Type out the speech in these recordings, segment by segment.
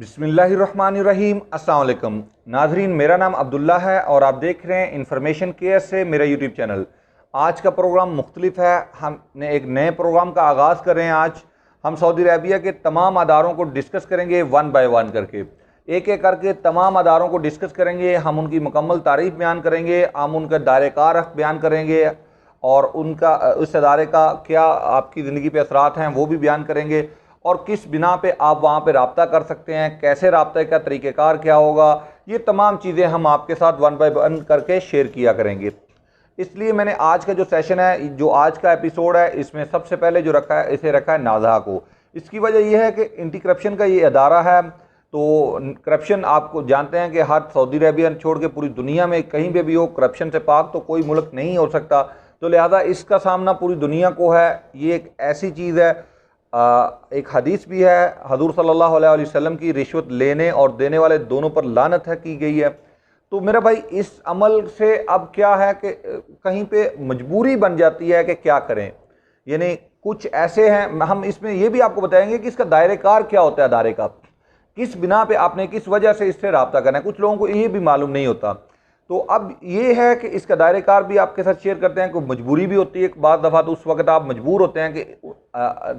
बिस्मिल्लाहिर्रहमानिर्रहीम। अस्सलाम वालेकुम नाजरीन, मेरा नाम अब्दुल्ला है और आप देख रहे हैं इन्फॉर्मेशन केयर से मेरा यूट्यूब चैनल। आज का प्रोग्राम मुख्तलिफ है। हमने एक नए प्रोग्राम का आगाज़ कर रहे हैं। आज हम सऊदी अरबिया के तमाम अदारों को डिस्कस करेंगे, वन बाय वन करके, एक एक करके तमाम अदारों को डिस्कस करेंगे। हम उनकी मुकम्मल तारीफ बयान करेंगे, हम उनका दायरे कार बयान करेंगे और उनका उस अदारे का क्या आपकी ज़िंदगी पे असरात हैं वो भी बयान करेंगे, और किस बिना पे आप वहाँ पे रब्ता कर सकते हैं, कैसे रब्ते का तरीक़ेकार क्या होगा, ये तमाम चीज़ें हम आपके साथ वन बाय वन करके शेयर किया करेंगे। इसलिए मैंने आज का जो सेशन है, जो आज का एपिसोड है, इसमें सबसे पहले जो रखा है, इसे रखा है नाज़हा को। इसकी वजह यह है कि एंटी करप्शन का ये अदारा है। तो करप्शन आपको जानते हैं कि हर सऊदी अरबिया छोड़ के पूरी दुनिया में कहीं पे भी हो, करप्शन से पाक तो कोई मुल्क नहीं हो सकता। तो लिहाजा इसका सामना पूरी दुनिया को है। ये एक ऐसी चीज़ है, एक हदीस भी है हजूर सल्लल्लाहु अलैहि वसल्लम की, रिश्वत लेने और देने वाले दोनों पर लानत है की गई है। तो मेरा भाई, इस अमल से अब क्या है कि कहीं पे मजबूरी बन जाती है कि क्या करें। यानी कुछ ऐसे हैं, हम इसमें ये भी आपको बताएंगे कि इसका दायरे कार क्या होता है, अदारे का किस बिना पे आपने किस वजह से इससे रब्ता करना है। कुछ लोगों को ये भी मालूम नहीं होता। तो अब ये है कि इसका दायरे कार भी आपके साथ शेयर करते हैं। कोई मजबूरी भी होती है, बाद दफ़ा तो उस वक्त आप मजबूर होते हैं कि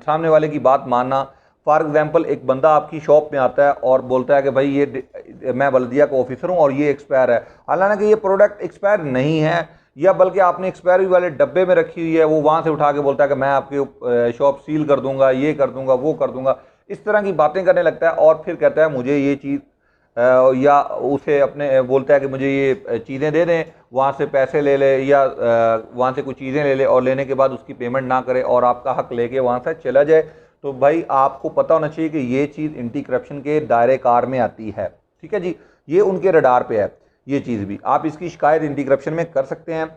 सामने वाले की बात मानना। फॉर एग्जांपल, एक बंदा आपकी शॉप में आता है और बोलता है कि भाई ये मैं बल्दिया का ऑफिसर हूँ और ये एक्सपायर है, हालांकि ये प्रोडक्ट एक्सपायर नहीं है, या बल्कि आपने एक्सपायरी वाले डब्बे में रखी हुई है। वो वहाँ से उठा के बोलता है कि मैं आपकी शॉप सील कर दूंगा, ये कर दूंगा, वो कर दूंगा। इस तरह की बातें करने लगता है और फिर कहता है मुझे ये चीज़, या उसे अपने बोलता है कि मुझे ये चीज़ें दे दें, वहाँ से पैसे ले ले या वहाँ से कुछ चीज़ें ले ले, और लेने के बाद उसकी पेमेंट ना करे और आपका हक लेके वहाँ से चला जाए। तो भाई, आपको पता होना चाहिए कि ये चीज़ एंटी करप्शन के दायरे कार में आती है। ठीक है जी, ये उनके रडार पे है। ये चीज़ भी आप इसकी शिकायत एंटी करप्शन में कर सकते हैं।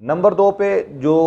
नंबर 2 पे जो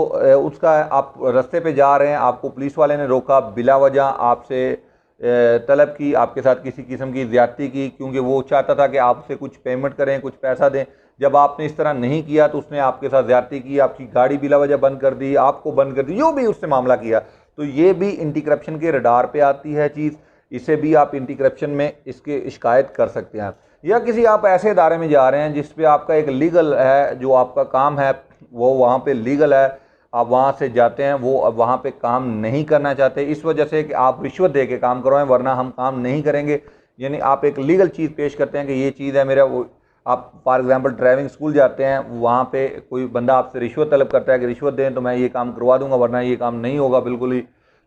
उसका, आप रास्ते पे जा रहे हैं, आपको पुलिस वाले ने रोका, बिला वजह आपसे तलब की, आपके साथ किसी किस्म की ज़्यादती की, क्योंकि वो चाहता था कि आपसे कुछ पेमेंट करें, कुछ पैसा दें। जब आपने इस तरह नहीं किया तो उसने आपके साथ ज़्यादती की, आपकी गाड़ी बिला वजह बंद कर दी, आपको बंद कर दी, जो भी उसने मामला किया। तो ये भी एंटी करप्शन के रडार पे आती है चीज़। इसे भी आप एंटी करप्शन में इसके शिकायत कर सकते हैं। या किसी आप ऐसे इदारे में जा रहे हैं जिस पे आपका एक लीगल है, जो आपका काम है वो वहाँ पे लीगल है, आप वहाँ से जाते हैं, वो अब वहाँ पे काम नहीं करना चाहते इस वजह से कि आप रिश्वत दे के काम करवाएं, वरना हम काम नहीं करेंगे। यानी आप एक लीगल चीज़ पेश करते हैं कि ये चीज़ है मेरा, वो आप फॉर एग्जांपल ड्राइविंग स्कूल जाते हैं, वहाँ पे कोई बंदा आपसे रिश्वत तलब करता है कि रिश्वत दें तो मैं ये काम करवा दूंगा, वरना ये काम नहीं होगा बिल्कुल ही।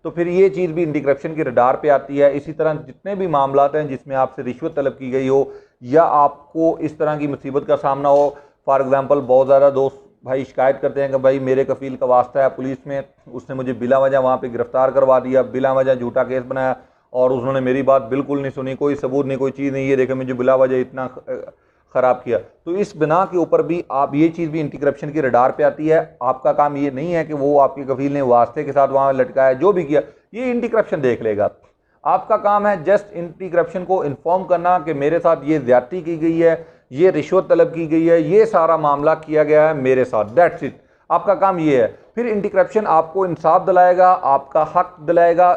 तो फिर ये चीज़ भी एंटी करप्शन के रडार पे आती है। इसी तरह जितने भी मामलात हैं जिसमें आपसे रिश्वत तलब की गई हो या आपको इस तरह की मुसीबत का सामना हो, फॉर एग्जांपल बहुत ज़्यादा दोस्त भाई शिकायत करते हैं कि भाई मेरे कफ़ील का वास्ता है पुलिस में, उसने मुझे बिला वजह वहाँ पे गिरफ्तार करवा दिया, बिला वजह झूठा केस बनाया और उन्होंने मेरी बात बिल्कुल नहीं सुनी, कोई सबूत नहीं, कोई चीज़ नहीं, ये देखे मुझे बिला वजह इतना ख़राब किया। तो इस बिना के ऊपर भी आप, ये चीज़ भी एंटी करप्शन की रडार पे आती है। आपका काम ये नहीं है कि वो आपके कफ़ील ने वास्ते के साथ वहाँ लटकाया, जो भी किया ये एंटी करप्शन देख लेगा। आपका काम है जस्ट एंटी करप्शन को इन्फॉर्म करना कि मेरे साथ ये ज्यादती की गई है, ये रिश्वत तलब की गई है, ये सारा मामला किया गया है मेरे साथ, दैट्स इट। आपका काम ये है। फिर एंटी करप्शन आपको इंसाफ दिलाएगा, आपका हक दिलाएगा।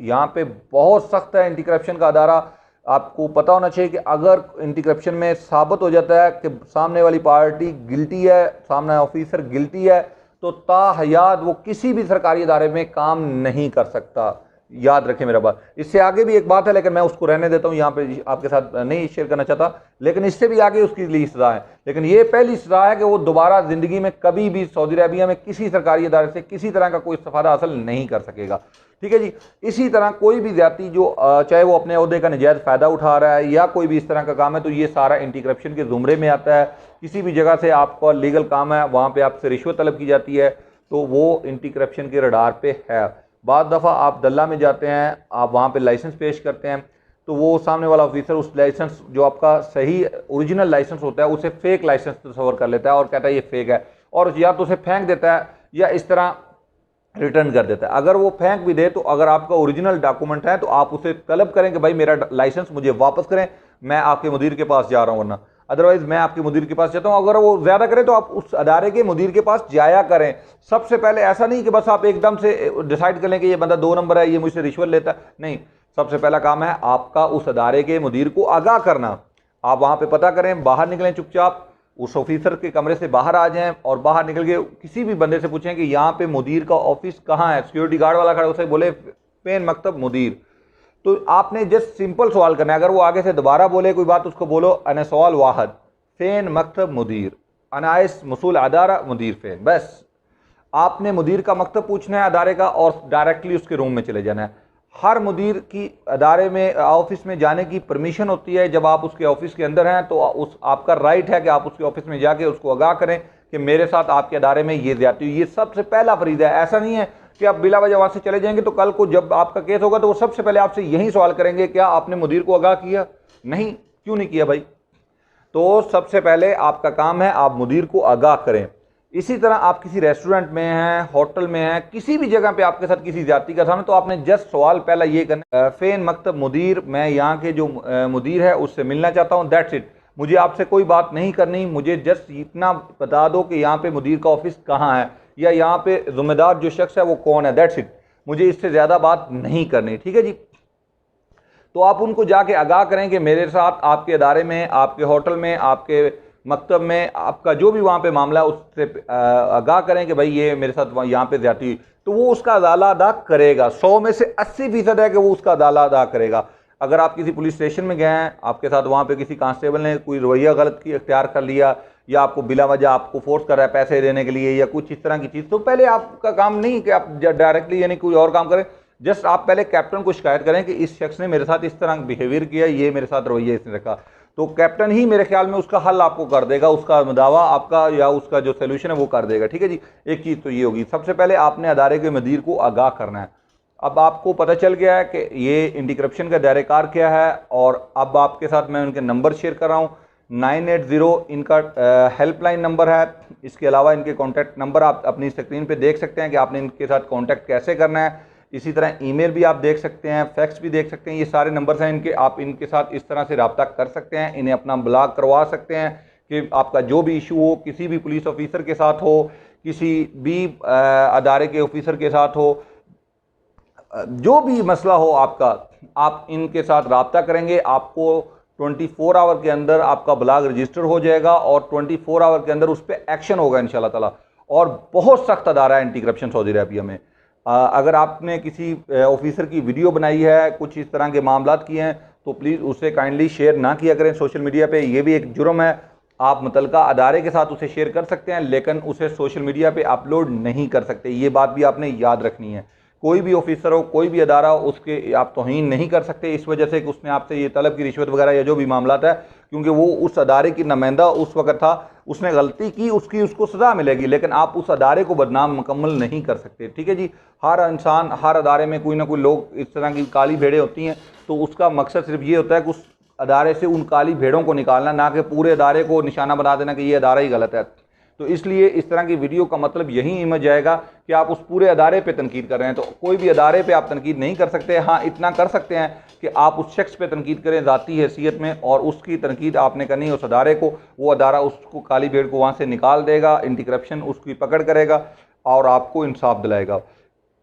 यहाँ पे बहुत सख्त है एंटी करप्शन का अदारा। आपको पता होना चाहिए कि अगर एंटी करप्शन में साबित हो जाता है कि सामने वाली पार्टी गिल्टी है, सामने ऑफिसर गिल्टी है, तो ताहयात वो किसी भी सरकारी अदारे में काम नहीं कर सकता। याद रखें मेरा बात। इससे आगे भी एक बात है, लेकिन मैं उसको रहने देता हूँ, यहाँ पे आपके साथ नहीं शेयर करना चाहता। लेकिन इससे भी आगे उसकी लिए सज़ा है, लेकिन ये पहली सज़ा है कि वो दोबारा ज़िंदगी में कभी भी सऊदी अरबिया में किसी सरकारी इदारे से किसी तरह का कोई इस्तेफ़ादा हासिल नहीं कर सकेगा। ठीक है जी। इसी तरह कोई भी ज़्यादती जो चाहे वो अपने ओहदे का नजायज़ फ़ायदा उठा रहा है या कोई भी इस तरह का काम है, तो ये सारा एंटी करप्शन के ज़ुमरे में आता है। किसी भी जगह से आपका लीगल काम है, वहाँ पर आपसे रिश्वत तलब की जाती है, तो वो एंटी करप्शन के रडार पे है। बाद दफ़ा आप दल्ला में जाते हैं, आप वहाँ पे लाइसेंस पेश करते हैं, तो वो सामने वाला ऑफिसर उस लाइसेंस, जो आपका सही ओरिजिनल लाइसेंस होता है, उसे फेक लाइसेंस तस्वर कर लेता है और कहता है ये फेक है, और या तो उसे फेंक देता है या इस तरह रिटर्न कर देता है। अगर वो फेंक भी दे, तो अगर आपका ओरिजिनल डॉक्यूमेंट है तो आप उसे तलब करें कि भाई मेरा लाइसेंस मुझे वापस करें, मैं आपके मुदीर के पास जा रहा हूँ, वरना अदरवाइज मैं आपके मुदीर के पास जाता हूँ। अगर वो ज़्यादा करे तो आप उस अदारे के मुदीर के पास जाया करें सबसे पहले। ऐसा नहीं कि बस आप एकदम से डिसाइड कर लें कि ये बंदा 2 नंबर है, ये मुझसे रिश्वत लेता है, नहीं। सबसे पहला काम है आपका उस अदारे के मुदीर को आगाह करना। आप वहाँ पे पता करें, बाहर निकलें चुपचाप, उस ऑफिसर के कमरे से बाहर आ जाएं और बाहर निकल के किसी भी बंदे से पूछें कि यहाँ पे मुदीर का ऑफिस कहाँ है। सिक्योरिटी गार्ड वाला खड़ा, उसे बोले पेन मकतब मुदीर। तो आपने जस्ट सिंपल सवाल करना है। अगर वो आगे से दोबारा बोले कोई बात, उसको बोलो अन सवाल वाहद फ़ेन मकतब मुदीर, अनाइस मसूल अदारा मुदीर फ़ेन। बस आपने मुदीर का मकतब पूछना है अदारे का और डायरेक्टली उसके रूम में चले जाना है। हर मुदीर की अदारे में ऑफिस में जाने की परमिशन होती है। जब आप उसके ऑफिस के अंदर हैं तो उस आपका राइट है कि आप उसके ऑफिस में जाके उसको आगाह करें कि मेरे साथ आपके अदारे में ये ज़्यादती हुई। ये सबसे पहला फरीज़ा है। ऐसा नहीं है कि आप बिला वजह वहाँ से चले जाएंगे तो कल को जब आपका केस होगा तो वो सबसे पहले आपसे यही सवाल करेंगे, क्या आपने मुदीर को आगाह किया? नहीं, क्यों नहीं किया भाई? तो सबसे पहले आपका काम है आप मुदीर को आगाह करें। इसी तरह आप किसी रेस्टोरेंट में हैं, होटल में हैं, किसी भी जगह पे आपके साथ किसी ज्यादती का सामना, तो आपने जस्ट सवाल पहला ये करना, फ़ेन मकतब मुदीर, मैं यहाँ के जो मुदीर है उससे मिलना चाहता हूँ, दैट्स इट। मुझे आपसे कोई बात नहीं करनी, मुझे जस्ट इतना बता दो कि यहाँ पे मुदीर का ऑफिस कहाँ है या यहाँ पे ज़िम्मेदार जो शख्स है वो कौन है, दैट्स इट। मुझे इससे ज़्यादा बात नहीं करनी, ठीक है जी। तो आप उनको जाके आगाह करें कि मेरे साथ आपके अदारे में, आपके होटल में, आपके मकतब में आपका जो भी वहाँ पे मामला है उससे आगाह करें कि भाई ये मेरे साथ यहाँ पे ज़्यादती हुई। तो वो उसका अदाला अदा करेगा। 100 में से 80% है कि वो उसका अदाला अदा करेगा। अगर आप किसी पुलिस स्टेशन में गए हैं, आपके साथ वहाँ पे किसी कांस्टेबल ने कोई रवैया गलत की इख्तियार कर लिया या आपको बिला वजह आपको फोर्स कर रहा है पैसे देने के लिए या कुछ इस तरह की चीज़, तो पहले आपका काम नहीं कि आप डायरेक्टली यानी कोई और काम करें। जस्ट आप पहले कैप्टन को शिकायत करें कि इस शख्स ने मेरे साथ इस तरह बिहेवियर किया, ये मेरे साथ रवैया इसने रखा। तो कैप्टन ही मेरे ख्याल में उसका हल आपको कर देगा, उसका दावा आपका या उसका जो सोल्यूशन है वो कर देगा, ठीक है जी। एक चीज़ तो ये होगी, सबसे पहले आपने अदारे के मुदीर को आगाह करना है। अब आपको पता चल गया है कि ये एंटी करप्शन का दायरेकार क्या है, और अब आपके साथ मैं उनके नंबर शेयर कर रहा हूँ। 980 इनका हेल्पलाइन नंबर है। इसके अलावा इनके कॉन्टैक्ट नंबर आप अपनी स्क्रीन पे देख सकते हैं कि आपने इनके साथ कॉन्टैक्ट कैसे करना है। इसी तरह ईमेल भी आप देख सकते हैं, फैक्स भी देख सकते हैं। ये सारे नंबर्स हैं इनके, आप इनके साथ इस तरह से रब्ता कर सकते हैं, इन्हें अपना ब्लॉक करवा सकते हैं कि आपका जो भी इशू हो, किसी भी पुलिस ऑफिसर के साथ हो, किसी भी अदारे के ऑफिसर के साथ हो, जो भी मसला हो आपका, आप इनके साथ रब्ता करेंगे, आपको 24 आवर के अंदर आपका ब्लॉग रजिस्टर हो जाएगा और 24 आवर के अंदर उस पर एक्शन होगा इंशाल्लाह ताला। और बहुत सख्त अदारा है एंटी करप्शन सऊदी अरबिया में। अगर आपने किसी ऑफिसर की वीडियो बनाई है, कुछ इस तरह के मामलात किए हैं, तो प्लीज़ उसे काइंडली शेयर ना किया करें सोशल मीडिया पे। ये भी एक जुर्म है। आप मुतलका अदारे के साथ उसे शेयर कर सकते हैं लेकिन उसे सोशल मीडिया पे अपलोड नहीं कर सकते। ये बात भी आपने याद रखनी है। कोई भी ऑफिसर हो, कोई भी अदारा हो, उसके आप तौहीन नहीं कर सकते इस वजह से कि उसने आपसे ये तलब की रिश्वत वगैरह या जो भी मामलात है, क्योंकि वो उस अदारे की नुमाइंदा उस वक्त था, उसने गलती की, उसको सज़ा मिलेगी, लेकिन आप उस अदारे को बदनाम मुकम्मल नहीं कर सकते, ठीक है जी। हर इंसान, हर अदारे में कोई ना कोई लोग इस तरह की काली भेड़ें होती हैं, तो उसका मकसद सिर्फ ये होता है कि उस अदारे से उन काली भेड़ों को निकालना, ना कि पूरे अदारे को निशाना बना देना कि ये अदारा ही गलत है। तो इसलिए इस तरह की वीडियो का मतलब यही इमेज जाएगा कि आप उस पूरे अदारे पे तनकीद कर रहे हैं। तो कोई भी अदारे पे आप तनकीद नहीं कर सकते। हाँ, इतना कर सकते हैं कि आप उस शख्स पे तनकीद करें ज़ाती हैसियत में, और उसकी तनकीद आपने करनी है उस अदारे को। वो अदारा उसको काली भेड़ को वहाँ से निकाल देगा, एंटी करप्शन उसकी पकड़ करेगा और आपको इंसाफ दिलाएगा।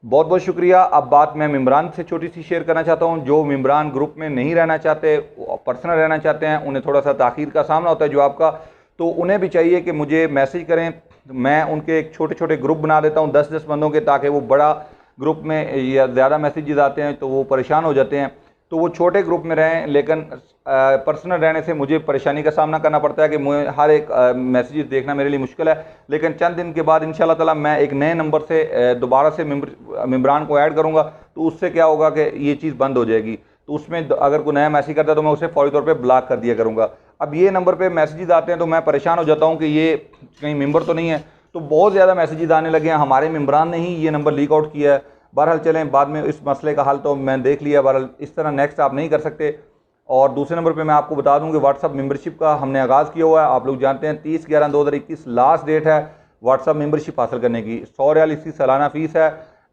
बहुत बहुत शुक्रिया। अब बात मैं मेम्बरान से छोटी सी शेयर करना चाहता हूँ। जो मेम्बरान ग्रुप में नहीं रहना चाहते, पर्सनल रहना चाहते हैं, उन्हें थोड़ा सा ताख़ीर का सामना होता है जवाब का, तो उन्हें भी चाहिए कि मुझे मैसेज करें। मैं उनके एक छोटे छोटे ग्रुप बना देता हूँ 10-10 बंदों के, ताकि वो बड़ा ग्रुप में या ज़्यादा मैसेजेस आते हैं तो वो परेशान हो जाते हैं। तो वो छोटे ग्रुप में रहें, लेकिन पर्सनल रहने से मुझे परेशानी का सामना करना पड़ता है कि मुझे हर एक मैसेजेस देखना मेरे लिए मुश्किल है। लेकिन चंद दिन के बाद इंशाल्लाह ताला मैं एक नए नंबर से दोबारा से मेम्बरान को ऐड करूँगा, तो उससे क्या होगा कि ये चीज़ बंद हो जाएगी। तो उसमें अगर कोई नया मैसेज करता है तो मैं उसे फौरी तौर पे ब्लॉक कर दिया करूँगा। अब ये नंबर पे मैसेजेस आते हैं तो मैं परेशान हो जाता हूँ कि ये कहीं मेंबर तो नहीं है। तो बहुत ज़्यादा मैसेजेस आने लगे हैं, हमारे मेम्बरान ने ही ये नंबर लीक आउट किया है। बहरहाल चलें, बाद में इस मसले का हल तो मैं देख लिया। बहरहाल इस तरह नेक्स्ट आप नहीं कर सकते। और दूसरे नंबर पे मैं आपको बता दूं कि व्हाट्सअप मेंबरशिप का हमने आगाज़ किया हुआ है। आप लोग जानते हैं 30/11/2021 लास्ट डेट है व्हाट्सअप मेंबरशिप हासिल करने की। 100 रियाल इसकी सालाना फ़ीस है।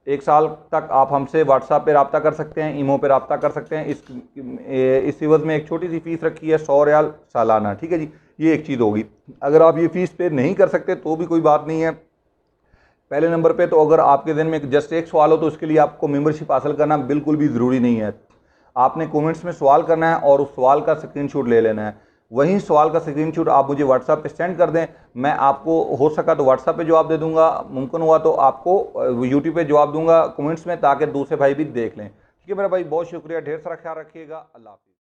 1 साल तक आप हमसे व्हाट्सएप पे रब्ता कर सकते हैं, ईमो पे रब्ता कर सकते हैं। इस एवज़ में एक छोटी सी फ़ीस रखी है 100 रियाल सालाना, ठीक है जी। ये एक चीज़ होगी। अगर आप ये फ़ीस पे नहीं कर सकते तो भी कोई बात नहीं है। पहले नंबर पे तो अगर आपके दिन में जस्ट एक सवाल हो तो उसके लिए आपको मेंबरशिप हासिल करना बिल्कुल भी ज़रूरी नहीं है। आपने कमेंट्स में सवाल करना है और उस सवाल का स्क्रीनशॉट ले लेना है। वहीं सवाल का स्क्रीनशॉट आप मुझे व्हाट्सएप पे सेंड कर दें, मैं आपको हो सका तो व्हाट्सएप पे जवाब दे दूंगा, मुमकिन हुआ तो आपको यूट्यूब पे जवाब दूंगा कमेंट्स में, ताकि दूसरे भाई भी देख लें। ठीक है मेरा भाई, बहुत शुक्रिया, ढेर सारा ख्याल रखिएगा, अल्लाह हाफिज़।